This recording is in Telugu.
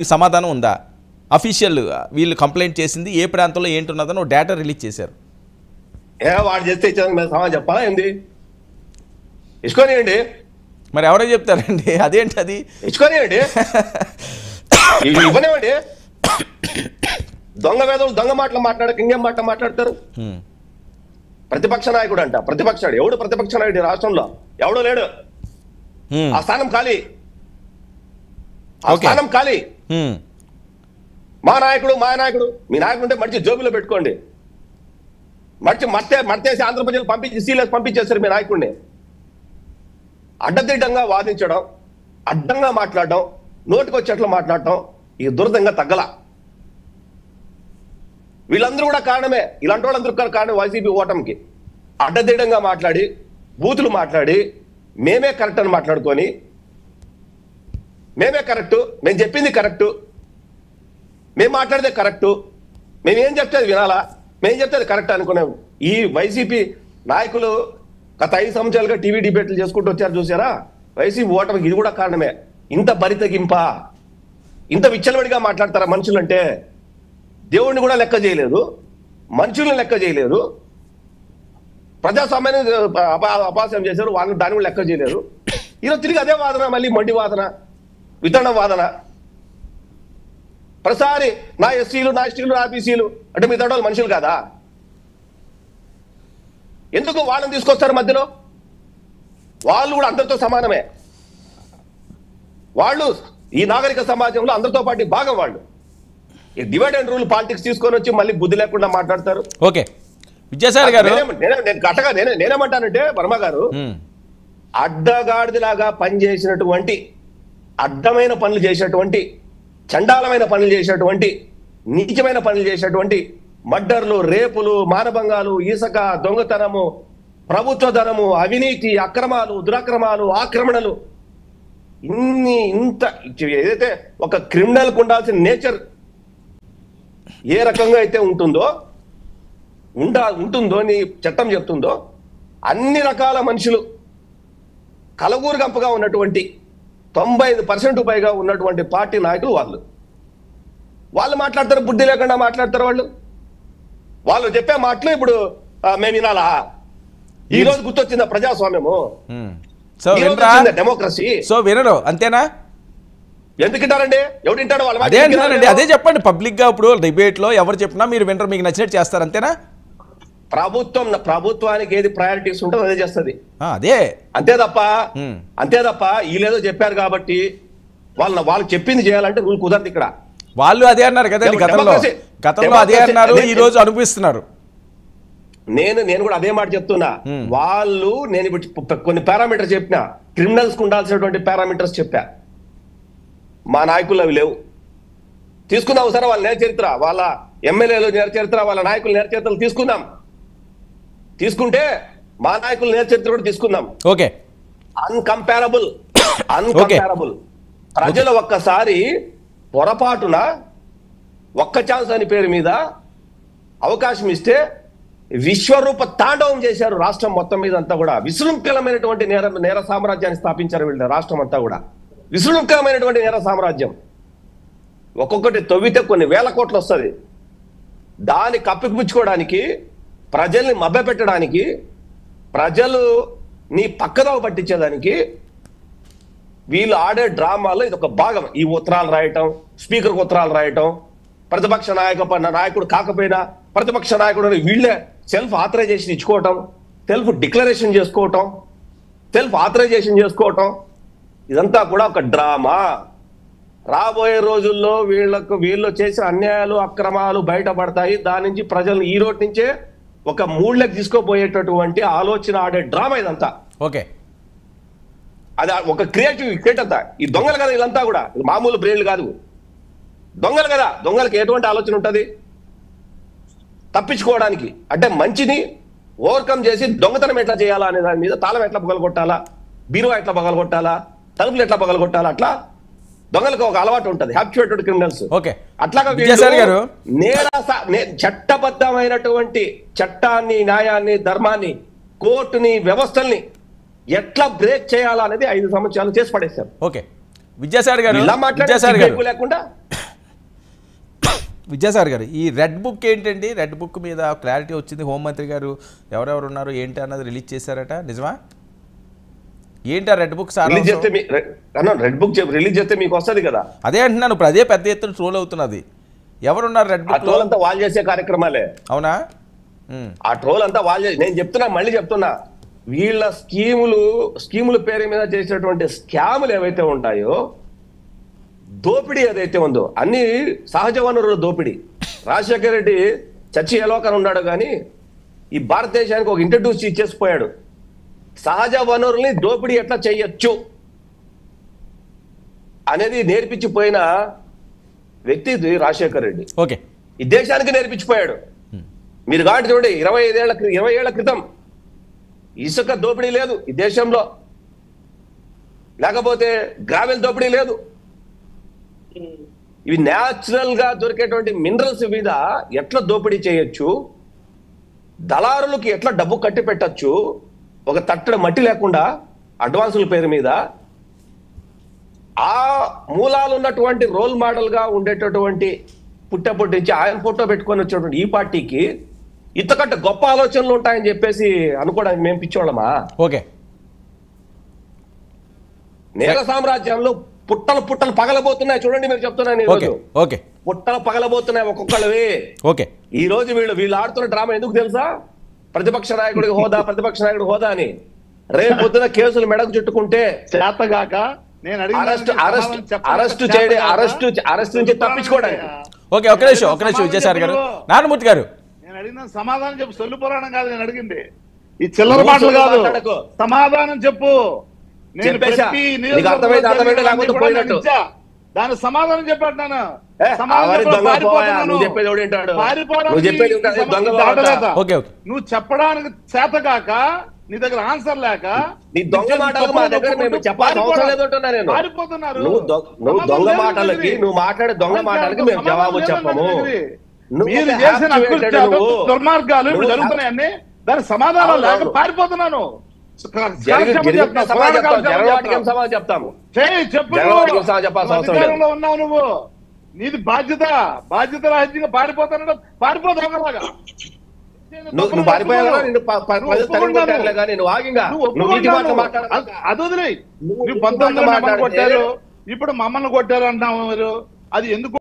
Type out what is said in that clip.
సమాధానం ఉందా? అఫీషియల్ వీళ్ళు కంప్లైంట్ చేసింది ఏ ప్రాంతంలో ఏంటున్నదని ఒక డేటా రిలీజ్ చేశారు. వాడు చేస్తే ఇచ్చేందుకు మేము సమాధానం చెప్పాలా ఏంది? ఇచ్చుకోనియండి. మరి ఎవరో చెప్తారండి, అదేంటి అది ఇచ్చుకోనియండి, ఇవ్వనివ్వండి. దొంగ వేదలు దొంగ మాటలు మాట్లాడక ఇంకేం మాట మాట్లాడతారు? ప్రతిపక్ష నాయకుడు అంట. ప్రతిపక్షాడు ఎవడు? ప్రతిపక్ష నాయుడు రాష్ట్రంలో ఎవడో లేడు. ఆ స్థానం ఖాళీ, ఆ స్థానం ఖాళీ. మా నాయకుడు మీ నాయకుడు ఉంటే మంచి జోబులో పెట్టుకోండి. మర్తేసి ఆంధ్రప్రదేశ్ పంపించి సీలేసి పంపించేస్తారు మీ నాయకుడిని. అడ్డదిడ్డంగా వాదించడం, అడ్డంగా మాట్లాడడం, నోటికొచ్చేట్లు మాట్లాడటం ఈ దురదంగా తగ్గల. వీళ్ళందరూ కూడా కారణమే, ఇలాంటి వాళ్ళందరూ కారణం వైసీపీ ఓటమికి. అడ్డదిడ్డంగా మాట్లాడి, బూతులు మాట్లాడి, మేమే కరెక్ట్ అని మాట్లాడుకొని, మేమే కరెక్టు, మేము చెప్పింది కరెక్టు, మేము మాట్లాడితే కరెక్టు, మేమేం చెప్తే అది వినాలా, మేము చెప్తే అది కరెక్ట్ అనుకున్నాం. ఈ వైసీపీ నాయకులు గత 5 సంవత్సరాలుగా టీవీ డిబేట్లు చేసుకుంటూ వచ్చారు చూసారా? వైసీపీ ఓటమికి ఇది కూడా కారణమే. ఇంత బరితెగింప, ఇంత విచ్చలవిడిగా మాట్లాడతారా మనుషులంటే? దేవుడిని కూడా లెక్క చేయలేదు, మనుషులను లెక్క చేయలేదు, ప్రజాస్వామ్యాన్ని అపాస్యం చేశారు, వాళ్ళని దాన్ని కూడా లెక్క చేయలేరు. ఈరోజు తిరిగి అదే వాదన, మళ్ళీ మొండి వాదన, వితరణ వాదన. ప్రతిసారి నా ఎస్సీలు, నా ఎస్టీలు, నా బీసీలు అంటే మీ తోట మనుషులు కాదా? ఎందుకు వాళ్ళని తీసుకొస్తారు మధ్యలో? వాళ్ళు కూడా అందరితో సమానమే. వాళ్ళు ఈ నాగరిక సమాజంలో అందరితో పాటు భాగం. వాళ్ళు ఈ డివైడ్ అండ్ రూల్ పాలిటిక్స్ తీసుకొని వచ్చి మళ్ళీ బుద్ధి లేకుండా మాట్లాడతారు. ఓకే విద్యాసాగర్ గారు, నేను గట్టగా నేనేమంటానంటే వర్మ గారు, అడ్డగాడిదిలాగా పనిచేసినటువంటి, అడ్డమైన పనులు చేసినటువంటి, చండాలమైన పనులు చేసినటువంటి, నీచమైన పనులు చేసినటువంటి, మర్డర్లు, రేపులు, మానభంగాలు, ఇసుక, దొంగతనము, ప్రభుత్వ ధనము, అవినీతి, అక్రమాలు, దురాక్రమాలు, ఆక్రమణలు, ఇంత ఏదైతే ఒక క్రిమినల్కి ఉండాల్సిన నేచర్ ఏ రకంగా అయితే ఉంటుందో నీ చట్టం చెప్తుందో, అన్ని రకాల మనుషులు కలగూరు గంపగా ఉన్నటువంటి 95% పైగా ఉన్నటువంటి పార్టీ నాయకులు వాళ్ళు మాట్లాడతారు, బుద్ధి లేకుండా మాట్లాడతారు. వాళ్ళు చెప్పే మాటలు ఇప్పుడు మేము వినాలా? ఈ రోజు గుర్తొచ్చిందా ప్రజాస్వామ్యము, డెమోక్రసీ? సో వినరు అంతేనా? ఎందుకు వింటారండి? ఎవరు వింటాడు? వాళ్ళు అదే అంటున్నారండి, అదే చెప్పండి. పబ్లిక్ గా ఇప్పుడు డిబేట్ లో ఎవరు చెప్పినా మీరు వినరు, మీకు నచ్చినట్టు చేస్తారు అంతేనా? ప్రభుత్వానికి ఏది ప్రయారిటీస్ ఉంటుందో అదే చేస్తుంది. అంతే తప్ప వీళ్ళేదో చెప్పారు కాబట్టి వాళ్ళు చెప్పింది చేయాలంటే రూల్ కుదరదు. ఇక్కడ వాళ్ళు అదే అన్నారు కదండి, గతంలో అదే అన్నారు, ఈ రోజు అనిపిస్తున్నారు. నేను కూడా అదే మాట చెప్తున్నా. నేను ఇప్పుడు కొన్ని పారామీటర్స్ చెప్పినా, క్రిమినల్స్ కు ఉండాల్సినటువంటి పారామీటర్స్ చెప్పా. మా నాయకులు అవి లేవు. తీసుకుందాం సరే, వాళ్ళ నేర చరిత్ర, వాళ్ళ ఎమ్మెల్యేలు నేర చరిత్ర, వాళ్ళ నాయకులు నేర చరిత్రలు తీసుకుంటే మా నాయకులు నేర చరిత్ర కూడా తీసుకుందాం. Okay, uncomparable. ప్రజలు ఒక్కసారి పొరపాటున ఒక్క ఛాన్స్ అని పేరు మీద అవకాశం ఇస్తే విశ్వరూప తాండవం చేశారు రాష్ట్రం మొత్తం మీద అంతా కూడా. విశృంఖలమైనటువంటి నేర సామ్రాజ్యాన్ని స్థాపించారు వీళ్ళు. రాష్ట్రం అంతా కూడా విశృంఖలమైనటువంటి నేర సామ్రాజ్యం. ఒక్కొక్కటి తవ్వితే కొన్ని వేల కోట్లు వస్తుంది. దాన్ని కప్పిపుచ్చుకోవడానికి, ప్రజల్ని మభ్యపెట్టడానికి, ప్రజలు నీ పక్కదావ పట్టించేదానికి వీళ్ళు ఆడే డ్రామాలో ఇది ఒక భాగం. ఈ ఉత్తరాలు రాయటం, స్పీకర్కి ఉత్తరాలు రాయటం, ప్రతిపక్ష నాయకుడు కాకపోయినా ప్రతిపక్ష నాయకుడు వీళ్ళే సెల్ఫ్ ఆథరైజేషన్ ఇచ్చుకోవటం, సెల్ఫ్ డిక్లరేషన్ చేసుకోవటం, ఇదంతా కూడా ఒక డ్రామా. రాబోయే రోజుల్లో వీళ్ళు చేసే అన్యాయాలు, అక్రమాలు బయటపడతాయి. దాని నుంచి ప్రజలు ఈ రోజు నుంచే ఒక మూడ్లకు తీసుకోపోయేటటువంటి ఆలోచన ఆడే డ్రామా ఇదంతా. ఓకే, అది ఒక క్రియేట్ అంతా. ఈ దొంగలు కదా వీళ్ళంతా కూడా, మామూలు బ్రెయిన్లు కాదు. దొంగలు కదా, దొంగలకి ఎటువంటి ఆలోచన ఉంటుంది? తప్పించుకోవడానికి. అంటే మంచిని ఓవర్కమ్ చేసి దొంగతనం ఎట్లా చేయాలా అనే దాని మీద, తాళం ఎట్లా పగలగొట్టాలా, బీరువా ఎట్లా పగలగొట్టాలా, తలుపులు ఎట్లా పగలగొట్టాలా, అట్లా దొంగలకు ఒక అలవాటు ఉంటుంది. Habituated criminals. అట్లాగా చట్టబద్ధమైనటువంటి చట్టాన్ని, న్యాయాన్ని, ధర్మాన్ని, కోర్టుని, వ్యవస్థల్ని ఎట్లా బ్రేక్ చేయాలా అనేది 5 సంవత్సరాలు చేసి పడేశారు. ఓకే. విద్యాసాగర్ గారు ఇలా మాట్లాడే లేకుండా విద్యాసాగర్ గారు ఈ రెడ్ బుక్ ఏంటండి? రెడ్ బుక్ మీద క్లారిటీ వచ్చింది, హోంమంత్రి గారు ఎవరెవరు ఉన్నారు ఏంటి అన్నది రిలీజ్ చేశారట, నిజమా? ఏంటి ఆ రెడ్ బుక్ రిలీజ్ చేస్తే రెడ్ బుక్ రిలీజ్ చేస్తే మీకు వస్తుంది కదా. అదే అంటున్నాను, ఇప్పుడు అదే పెద్ద ఎత్తున ట్రోల్ అవుతున్నది. ఎవరున్నారు రెడ్ బుక్? ట్రోల్ అంతా వాళ్ళు చేసే కార్యక్రమాలే. అవునా? ఆ ట్రోల్ అంతా వాళ్ళు నేను చెప్తున్నా, మళ్ళీ చెప్తున్నా, వీళ్ళ స్కీముల పేరు మీద చేసేటువంటి స్కాములు ఏవైతే ఉంటాయో, దోపిడీ ఏదైతే ఉందో, అన్ని సహజ వనరుల దోపిడీ. రాజశేఖర రెడ్డి చచ్చి ఎలోకని ఉన్నాడు కానీ ఈ భారతదేశానికి ఒక ఇంట్రడ్యూస్ ఇచ్చేసిపోయాడు. సహజ వనరుల్ని దోపిడీ ఎట్లా చేయొచ్చు అనేది నేర్పించిపోయిన వ్యక్తి రాజశేఖర రెడ్డి. ఓకే, ఈ దేశానికి నేర్పించిపోయాడు. మీరు కాబట్టి చూడండి, 20 ఏళ్ల క్రితం ఇసుక దోపిడీ లేదు ఈ దేశంలో, లేకపోతే గ్రావెల్ దోపిడీ లేదు. ఇవి న్యాచురల్ గా దొరికేటువంటి మినరల్స్ మీద ఎట్లా దోపిడీ చేయొచ్చు, దళారులకి ఎట్లా డబ్బు కట్టి పెట్టచ్చు, ఒక తట్టడ మట్టి లేకుండా అడ్వాన్సుల పేరు మీద. ఆ మూలాలు ఉన్నటువంటి రోల్ మోడల్ గా ఉండేటటువంటి పుట్టపొట్టించి ఆయన ఫోటో పెట్టుకొని వచ్చేటువంటి ఈ పార్టీకి ఇంతకంటే గొప్ప ఆలోచనలు ఉంటాయని చెప్పేసి అనుకోవడానికి మేము పిచ్చోళ్ళమా? ఓకే, నేర సామ్రాజ్యంలో పుట్టలు పగలబోతున్నాయి. చూడండి, మీరు చెప్తున్నాను ఈరోజు పుట్టలు పగలబోతున్నాయి ఒక్కొక్కళ్ళవి. ఓకే, ఈ రోజు వీళ్ళు ఆడుతున్న డ్రామా ఎందుకు తెలుసా? ప్రతిపక్ష నాయకుడికి హోదా, ప్రతిపక్ష నాయకుడి హోదా అని. రేపు పొద్దున కేసులు మెడకు చుట్టుకుంటే చేతగాక అరెస్ట్ నుంచి తప్పించుకోవడానికి. ఓకే, ఒక నిమిషం విజయసాగర్ గారు, నారాయణమూర్తి గారు, నేను అడిగిన సమాధానం చెప్పు. సొల్లు పురాణం కాదు నేను అడిగింది, ఈ చిల్లర మాటలు కాదు. సమాధానం చెప్పు. నేను దాని సమాధానం చెప్పాను. నువ్వు చెప్పడానికి చేతగాక, నీ దగ్గర ఆన్సర్ లేక, నీ దొంగ మాటలు మా దగ్గర మేము చెప్పాల్సిన అవసరం లేదంటున్నా నేను. నువ్వు దొంగ మాటలకి, నువ్వు మాట్లాడే దొంగ మాటలకి మేము జవాబు చెప్పము. మీరు చేసిన దుర్మార్గాలు ఇప్పుడు జరుగుతున్నాయన్ని దాని సమాధానం లేక పారిపోతున్నాను. చెప్తాము. ఉన్నావు నువ్వు, నీది బాధ్యత రాజ్యంగా పారిపోతాను. పారిపోతావులాగా నువ్వు పారిపోయావు. అది వదిలే. నువ్వు 19 కొట్టారు, ఇప్పుడు మమ్మల్ని కొట్టారు అంటున్నావు. మీరు అది ఎందుకు?